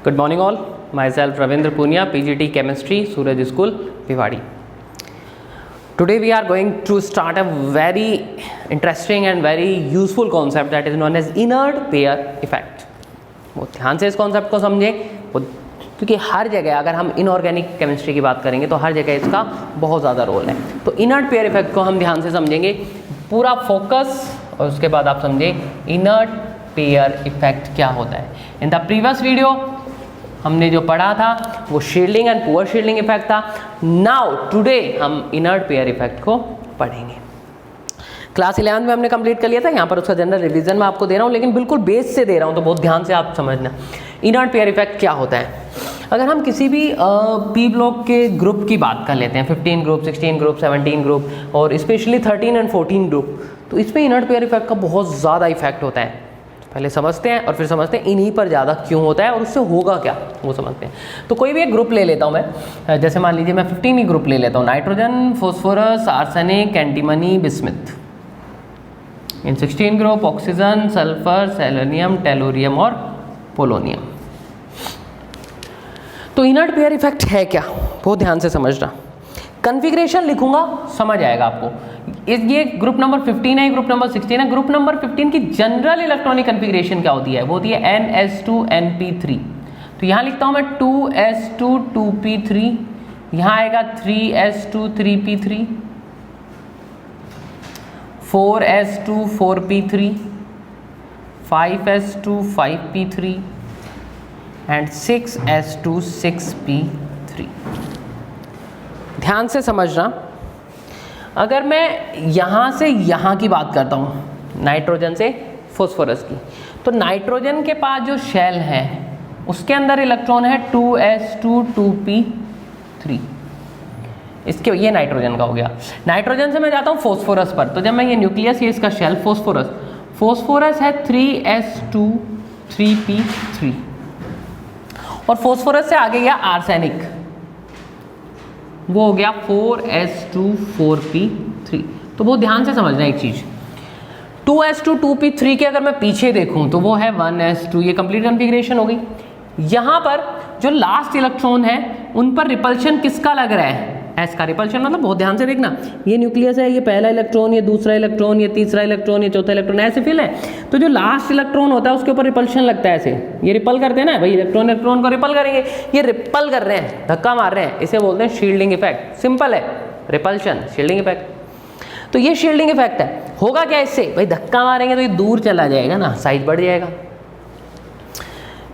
Good morning all. Myself Ravindra Punia, PGT Chemistry, Suraj School, Bhiwadi. Today we are going to start a very interesting and very useful concept that is known as inert pair effect. बहुत ध्यान से इस concept को समझें, क्योंकि हर जगह अगर हम इनऑर्गेनिक केमिस्ट्री की बात करेंगे तो हर जगह इसका बहुत ज़्यादा रोल है. तो इनर्ट पेयर इफेक्ट को हम ध्यान से समझेंगे, पूरा फोकस, और उसके बाद आप समझें इनर्ट पेयर इफेक्ट क्या होता है. इन द प्रीवियस वीडियो हमने जो पढ़ा था वो shielding and poor shielding effect था. नाउ टुडे हम इनर्ट पेयर इफेक्ट को पढ़ेंगे. क्लास 11 में हमने कंप्लीट कर लिया था, यहाँ पर उसका जनरल रिवीजन मैं आपको दे रहा हूँ, लेकिन बिल्कुल बेस से दे रहा हूँ, तो बहुत ध्यान से आप समझना. इनर्ट पेयर इफेक्ट क्या होता है. अगर हम किसी भी पी ब्लॉक के ग्रुप की बात कर लेते हैं, 15 ग्रुप, 16 ग्रुप, 17 ग्रुप और स्पेशली 13 एंड 14 ग्रुप, तो इसमें इनर्ट पेयर इफेक्ट का बहुत ज़्यादा इफेक्ट होता है. पहले समझते हैं और फिर समझते हैं इन्हीं पर ज़्यादा क्यों होता है और उससे होगा क्या, वो समझते हैं. तो कोई भी एक ग्रुप ले लेता हूँ मैं, जैसे मान लीजिए मैं 15 ही ग्रुप ले लेता हूँ, nitrogen, phosphorus, arsenic, antimony, bismuth. इन 16 group oxygen, sulphur, selenium, tellurium और पोलोनियम. तो इनर्ट पेयर इफेक्ट है क्या, बहुत ध्यान से समझना. कन्फिग्रेशन लिखूंगा, समझ आएगा आपको. ये ग्रुप नंबर 15 है, ग्रुप नंबर 16 है. ग्रुप नंबर 15 की जनरल इलेक्ट्रॉनिक कन्फिग्रेशन क्या होती है, वो होती है NS2NP3. तो यहाँ लिखता हूँ मैं 2S2 2P3, यहाँ आएगा 3S2 3P3, 4S2 4P3, 5S2 5P3 and 6S2 6P3. ध्यान से समझना. अगर मैं यहाँ से यहाँ की बात करता हूँ, नाइट्रोजन से फॉस्फोरस की, तो नाइट्रोजन के पास जो शेल है उसके अंदर इलेक्ट्रॉन है 2S2 2P3. इसके ये नाइट्रोजन का हो गया. नाइट्रोजन से मैं जाता हूँ फॉस्फोरस पर, तो जब मैं ये न्यूक्लियस है इसका शेल फॉस्फोरस है 3S2 3P3 और फॉस्फोरस से आगे गया आर्सेनिक, वो हो गया 4S2 4P3. तो बहुत ध्यान से समझना एक चीज, 2S2 2P3 के अगर मैं पीछे देखूं तो वो है 1S2. ये कंप्लीट कॉन्फ़िगरेशन हो गई. यहाँ पर जो लास्ट इलेक्ट्रॉन है उन पर रिपल्शन किसका लग रहा है, एस का. रिपल्शन मतलब बहुत ध्यान से देखना, ये न्यूक्लियस है, ये पहला इलेक्ट्रॉन, ये दूसरा इलेक्ट्रॉन, ये तीसरा इलेक्ट्रॉन, ये चौथा इलेक्ट्रॉन, ऐसे फिल है. तो जो लास्ट इलेक्ट्रॉन होता है उसके ऊपर रिपल्शन लगता है, ऐसे ये रिपल करते हैं ना भाई, इलेक्ट्रॉन को रिपल करेंगे, ये रिपल कर रहे हैं, धक्का मार रहे हैं, इसे बोलते हैं शील्डिंग इफेक्ट. सिंपल है, रिपल्शन शील्डिंग इफेक्ट. तो ये शील्डिंग इफेक्ट है. होगा क्या इससे भाई, धक्का मारेंगे तो ये दूर चला जाएगा ना, साइज बढ़ जाएगा.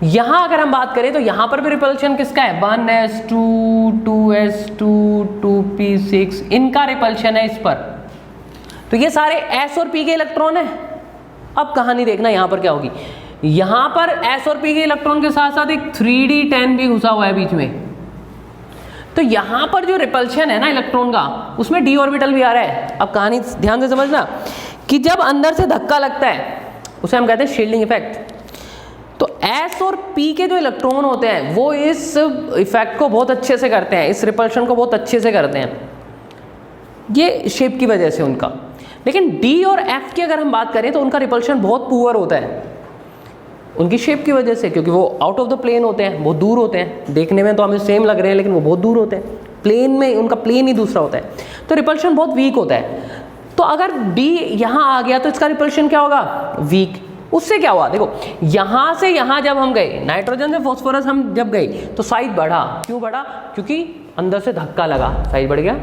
यहां अगर हम बात करें तो यहां पर भी रिपल्शन किसका है, 1S2 2S2 2P6, इनका रिपल्शन है इस पर. तो ये सारे S और P के इलेक्ट्रॉन है. अब कहानी देखना यहां पर क्या होगी. यहां पर S और P के इलेक्ट्रॉन के साथ साथ एक 3D10 भी घुसा हुआ है बीच में. तो यहां पर जो रिपल्शन है ना इलेक्ट्रॉन का, उसमें d ऑर्बिटल भी आ रहा है. अब कहानी ध्यान से समझना कि जब अंदर से धक्का लगता है उसे हम कहते हैं शील्डिंग इफेक्ट. तो S और P के जो इलेक्ट्रॉन होते हैं वो इस इफेक्ट को बहुत अच्छे से करते हैं, इस रिपल्शन को बहुत अच्छे से करते हैं, ये शेप की वजह से उनका. लेकिन D और F की अगर हम बात करें तो उनका रिपल्शन बहुत पुअर होता है उनकी शेप की वजह से, क्योंकि वो आउट ऑफ द प्लेन होते हैं, बहुत दूर होते हैं. देखने में तो हमें सेम लग रहे हैं लेकिन वो बहुत दूर होते हैं, प्लेन में उनका प्लेन ही दूसरा होता है, तो रिपल्शन बहुत वीक होता है. तो अगर D यहाँ आ गया तो इसका रिपल्शन क्या होगा, वीक. उससे क्या हुआ, देखो यहाँ से यहाँ जब हम गए, नाइट्रोजन से फॉस्फोरस हम जब गए तो साइज बढ़ा. क्यों बढ़ा, क्योंकि अंदर से धक्का लगा, साइज बढ़ गया.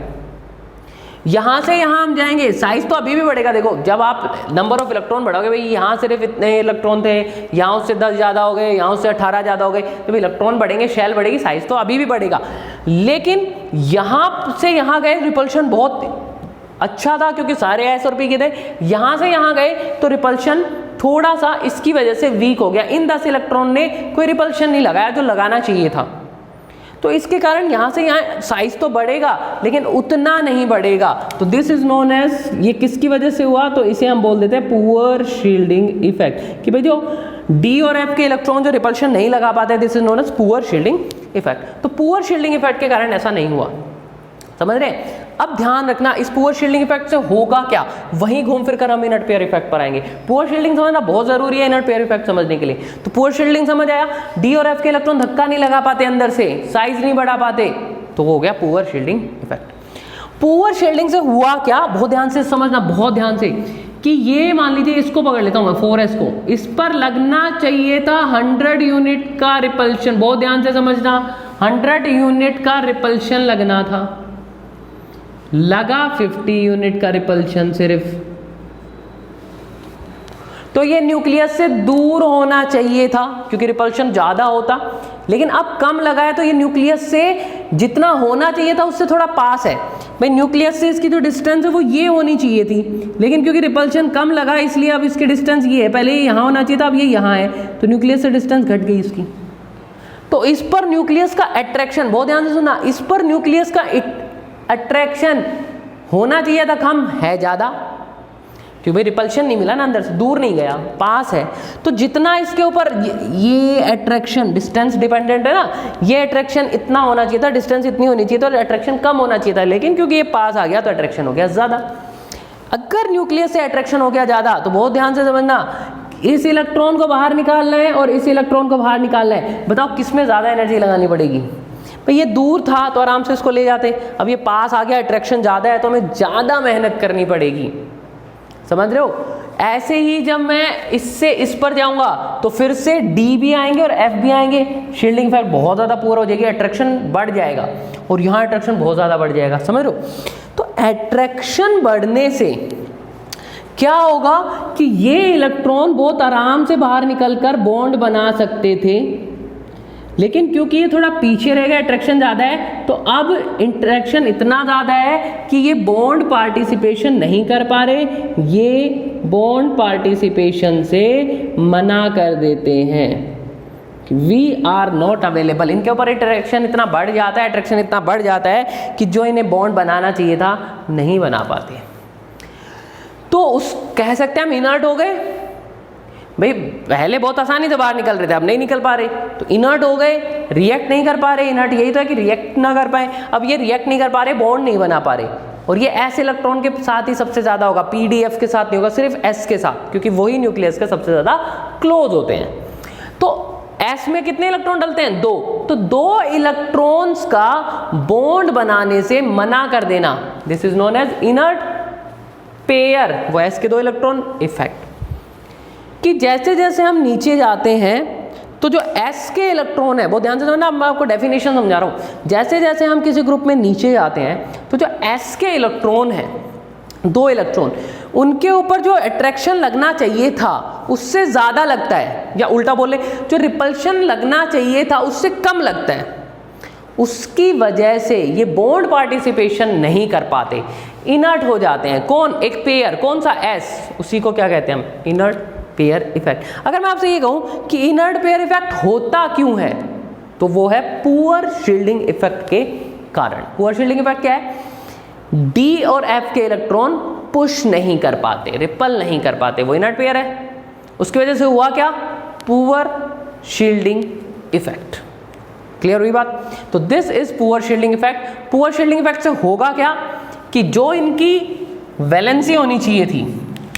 यहाँ से यहाँ हम जाएंगे, साइज तो अभी भी बढ़ेगा. देखो जब आप नंबर ऑफ इलेक्ट्रॉन बढ़ाओगे, भाई यहाँ सिर्फ इतने इलेक्ट्रॉन थे, यहाँ उससे 10 ज़्यादा हो गए, यहाँ उससे 18 ज़्यादा हो गए, तो इलेक्ट्रॉन बढ़ेंगे, शेल बढ़ेगी, साइज तो अभी भी बढ़ेगा. लेकिन यहाँ से यहाँ गए रिपल्शन बहुत अच्छा था क्योंकि सारे S और P के थे. यहाँ से यहाँ गए तो रिपल्शन थोड़ा सा इसकी वजह से वीक हो गया. इन 10 इलेक्ट्रॉन ने कोई रिपल्शन नहीं लगाया जो लगाना चाहिए था. तो इसके कारण यहाँ से यहाँ साइज तो बढ़ेगा लेकिन उतना नहीं बढ़ेगा. तो दिस इज नोन एज, ये किसकी वजह से हुआ, तो इसे हम बोल देते हैं पुअर शील्डिंग इफेक्ट. कि भाई जो D और F के इलेक्ट्रॉन जो रिपल्शन नहीं लगा पाते, this is known as poor shielding effect. तो पुअर शील्डिंग इफेक्ट के कारण ऐसा नहीं हुआ, समझ रहे हैं. अब ध्यान रखना इस पुअर शील्डिंग इफेक्ट से होगा क्या, वहीं घूम फिर कर हम इनर्ट पेयर इफेक्ट पर आएंगे। पुअर शील्डिंग समझना बहुत जरूरी है इनर्ट पेयर इफेक्ट समझने के लिए। तो पुअर शील्डिंग समझ आया, डी और एफ के इलेक्ट्रॉन धक्का नहीं लगा पाते अंदर से, साइज नहीं बढ़ा पाते, तो हो गया poor shielding effect. Poor shielding से हुआ क्या, बहुत ध्यान से समझना, बहुत ध्यान से, कि ये मान लीजिए इसको पकड़ लेता हूं मैं 4s को, इस पर लगना चाहिए था 100 यूनिट का रिपल्शन, बहुत ध्यान से समझना, 100 यूनिट का रिपल्शन लगना था, लगा 50 यूनिट का रिपल्शन सिर्फ। तो ये न्यूक्लियस से दूर होना चाहिए था क्योंकि रिपल्शन ज्यादा होता, लेकिन अब कम लगा है तो ये न्यूक्लियस से जितना होना चाहिए था उससे थोड़ा पास है। भाई न्यूक्लियस से इसकी जो डिस्टेंस है वो ये होनी चाहिए थी, लेकिन क्योंकि रिपल्शन कम लगा इसलिए अब इसकी डिस्टेंस ये है, पहले ये यहाँ होना चाहिए था, अब ये यहाँ है, तो न्यूक्लियस से डिस्टेंस घट गई इसकी। तो इस पर न्यूक्लियस का अट्रैक्शन, बहुत ध्यान से सुना, इस पर न्यूक्लियस का अट्रैक्शन होना चाहिए था कम, है ज्यादा, क्योंकि भाई रिपल्शन नहीं मिला ना, अंदर से दूर नहीं गया, पास है। तो जितना इसके ऊपर ये अट्रैक्शन डिस्टेंस डिपेंडेंट है ना, ये अट्रैक्शन इतना होना चाहिए था, डिस्टेंस इतनी होनी चाहिए था, अट्रैक्शन कम होना चाहिए था, लेकिन क्योंकि ये पास आ गया तो अट्रैक्शन हो गया ज्यादा। अगर न्यूक्लियस से अट्रैक्शन हो गया ज्यादा तो बहुत ध्यान से समझना, इस इलेक्ट्रॉन को बाहर निकालना है और इस इलेक्ट्रॉन को बाहर निकालना है, बताओ किसमें ज्यादा एनर्जी लगानी पड़ेगी। भाई ये दूर था तो आराम से इसको ले जाते, अब ये पास आ गया, अट्रैक्शन ज्यादा है तो हमें ज्यादा मेहनत करनी पड़ेगी, समझ रहे हो। ऐसे ही जब मैं इससे इस पर जाऊंगा तो फिर से डी भी आएंगे और एफ भी आएंगे, शील्डिंग इफेक्ट बहुत ज्यादा पूरा हो जाएगी, अट्रैक्शन बढ़ जाएगा और यहाँ अट्रैक्शन बहुत ज्यादा बढ़ जाएगा, समझ रहे हो। तो अट्रैक्शन बढ़ने से क्या होगा कि ये इलेक्ट्रॉन बहुत आराम से बाहर निकलकर बॉन्ड बना सकते थे, लेकिन क्योंकि ये थोड़ा पीछे रह गया, अट्रैक्शन ज़्यादा है, तो अब इंटरेक्शन इतना ज़्यादा है कि ये बॉन्ड पार्टिसिपेशन नहीं कर पा रहे, ये बॉन्ड पार्टिसिपेशन से मना कर देते हैं, वी आर नॉट अवेलेबल। इनके ऊपर इंटरेक्शन इतना बढ़ जाता है, अट्रैक्शन इतना बढ़ जाता है कि जो इन्हें बॉन्ड बनाना चाहिए था नहीं बना पाते। तो उस कह सकते हैं हम इनर्ट हो गए। भाई पहले बहुत आसानी से बाहर निकल रहे थे, अब नहीं निकल पा रहे, तो इनर्ट हो गए, रिएक्ट नहीं कर पा रहे। इनर्ट यही तो है कि रिएक्ट ना कर पाए, अब ये रिएक्ट नहीं कर पा रहे, बॉन्ड नहीं बना पा रहे, और ये एस इलेक्ट्रॉन के साथ ही सबसे ज्यादा होगा, पीडीएफ के साथ नहीं होगा, सिर्फ एस के साथ, क्योंकि वही न्यूक्लियस के सबसे ज्यादा क्लोज होते हैं। तो एस में कितने इलेक्ट्रॉन डलते हैं, 2, तो 2 इलेक्ट्रॉन्स का बॉन्ड बनाने से मना कर देना, this is known as inert pair, वो एस के 2 इलेक्ट्रॉन इफेक्ट। कि जैसे जैसे हम नीचे जाते हैं तो जो S के इलेक्ट्रॉन है, बहुत ध्यान से समझना, मैं आपको डेफिनेशन समझा रहा हूँ, जैसे जैसे हम किसी ग्रुप में नीचे जाते हैं तो जो S के इलेक्ट्रॉन है, 2 इलेक्ट्रॉन, उनके ऊपर जो अट्रैक्शन लगना चाहिए था उससे ज़्यादा लगता है, या उल्टा बोले जो रिपल्शन लगना चाहिए था उससे कम लगता है। उसकी वजह से ये बॉन्ड पार्टिसिपेशन नहीं कर पाते, इनर्ट हो जाते हैं। कौन, एक पेयर, कौन सा S, उसी को क्या कहते हैं हम, इनर्ट पेयर इफेक्ट। अगर मैं आपसे ये कहूं कि इनर्ट पेयर इफेक्ट होता क्यों है, तो वो है पुअर शील्डिंग इफेक्ट के कारण। पुअर शील्डिंग इफेक्ट क्या है, डी और एफ के इलेक्ट्रॉन पुश नहीं कर पाते, रिपल नहीं कर पाते, वो इनर्ट पेयर है, उसकी वजह से हुआ क्या, पुअर शील्डिंग इफेक्ट। क्लियर हुई बात। तो this is poor shielding effect. Poor shielding effect से होगा क्या कि जो इनकी वैलेंसी होनी चाहिए थी,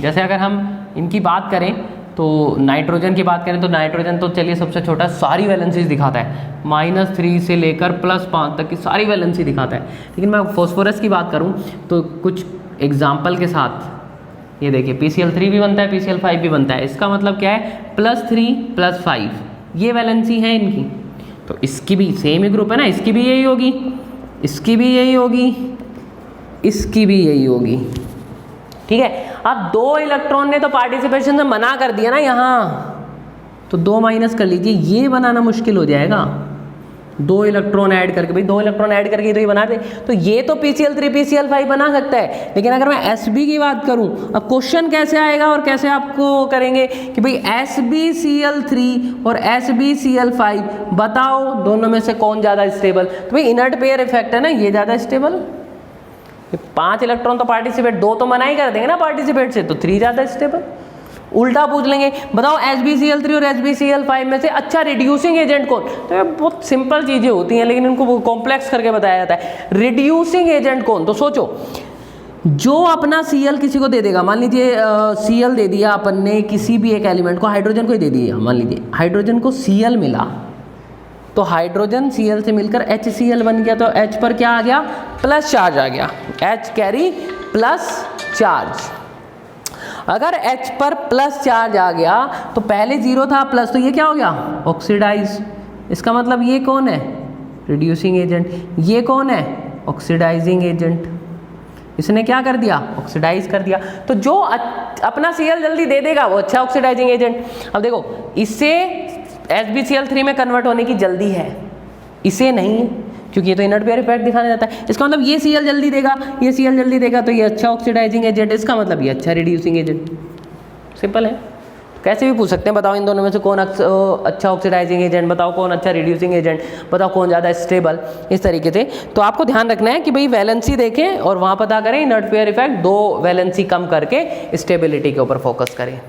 जैसे अगर हम इनकी बात करें तो नाइट्रोजन की बात करें तो नाइट्रोजन तो चलिए सबसे छोटा, सारी वैलेंसीज दिखाता है, -3 से लेकर +5 तक की सारी वैलेंसी दिखाता है। लेकिन मैं फॉस्फोरस की बात करूं तो कुछ एग्जाम्पल के साथ, ये देखिए PCl3 भी बनता है, PCl5 भी बनता है, इसका मतलब क्या है, +3 +5 ये वैलेंसी है इनकी। तो इसकी भी सेम ही ग्रुप है ना, इसकी भी यही होगी, इसकी भी यही होगी, इसकी भी यही होगी, ठीक है। अब 2 इलेक्ट्रॉन ने तो पार्टिसिपेशन से मना कर दिया ना यहाँ, तो 2 माइनस कर लीजिए, ये बनाना मुश्किल हो जाएगा। 2 इलेक्ट्रॉन ऐड करके, भाई 2 इलेक्ट्रॉन ऐड करके तो ये बना दे, तो ये तो PCl3 PCl5 बना सकता है। लेकिन अगर मैं Sb की बात करूं, अब क्वेश्चन कैसे आएगा और कैसे आपको करेंगे कि भाई SbCl3 और SbCl5 बताओ दोनों में से कौन ज्यादा स्टेबल। तो भाई इनर्ट पेयर इफेक्ट है ना, ये ज्यादा स्टेबल, 5 इलेक्ट्रॉन तो पार्टिसिपेट, 2 तो मना ही कर देंगे ना पार्टिसिपेट से, तो 3 ज्यादा स्टेबल। उल्टा पूछ लेंगे, बताओ HbCl3 और HbCl5 में से अच्छा रिड्यूसिंग एजेंट कौन। तो ये बहुत सिंपल चीजें होती हैं लेकिन इनको कॉम्प्लेक्स करके बताया जाता है। रिड्यूसिंग एजेंट कौन, तो सोचो जो अपना Cl किसी को दे देगा, मान लीजिए Cl दे दिया अपन ने किसी भी एक एलिमेंट को, हाइड्रोजन को ही दे दिया, मान लीजिए हाइड्रोजन को Cl मिला, तो हाइड्रोजन Cl से मिलकर HCl बन गया, तो H पर क्या आ गया, प्लस चार्ज आ गया, H कैरी प्लस चार्ज। अगर H पर प्लस चार्ज आ गया तो पहले जीरो था प्लस, तो ये क्या हो गया, ऑक्सीडाइज। इसका मतलब ये कौन है, रिड्यूसिंग एजेंट, ये कौन है, ऑक्सीडाइजिंग एजेंट। इसने क्या कर दिया, ऑक्सीडाइज कर दिया। तो जो अपना Cl जल्दी दे देगा वो अच्छा ऑक्सीडाइजिंग एजेंट। अब देखो इससे HbCl3 में कन्वर्ट होने की जल्दी है, इसे नहीं है, क्योंकि ये तो इनर्ट पेयर इफेक्ट दिखाने जाता है। इसका मतलब ये Cl जल्दी देगा, ये Cl जल्दी देगा, तो ये अच्छा ऑक्सीडाइजिंग एजेंट, इसका मतलब ये अच्छा रिड्यूसिंग एजेंट। सिंपल है, कैसे भी पूछ सकते हैं, बताओ इन दोनों में से कौन अच्छा ऑक्सीडाइजिंग एजेंट, बताओ कौन अच्छा रिड्यूसिंग एजेंट, बताओ कौन ज़्यादा स्टेबल, इस तरीके से। तो आपको ध्यान रखना है कि भाई वैलेंसी देखें और वहाँ पता करें इनर्ट पेयर इफेक्ट, 2 वैलेंसी कम करके स्टेबिलिटी के ऊपर फोकस करें।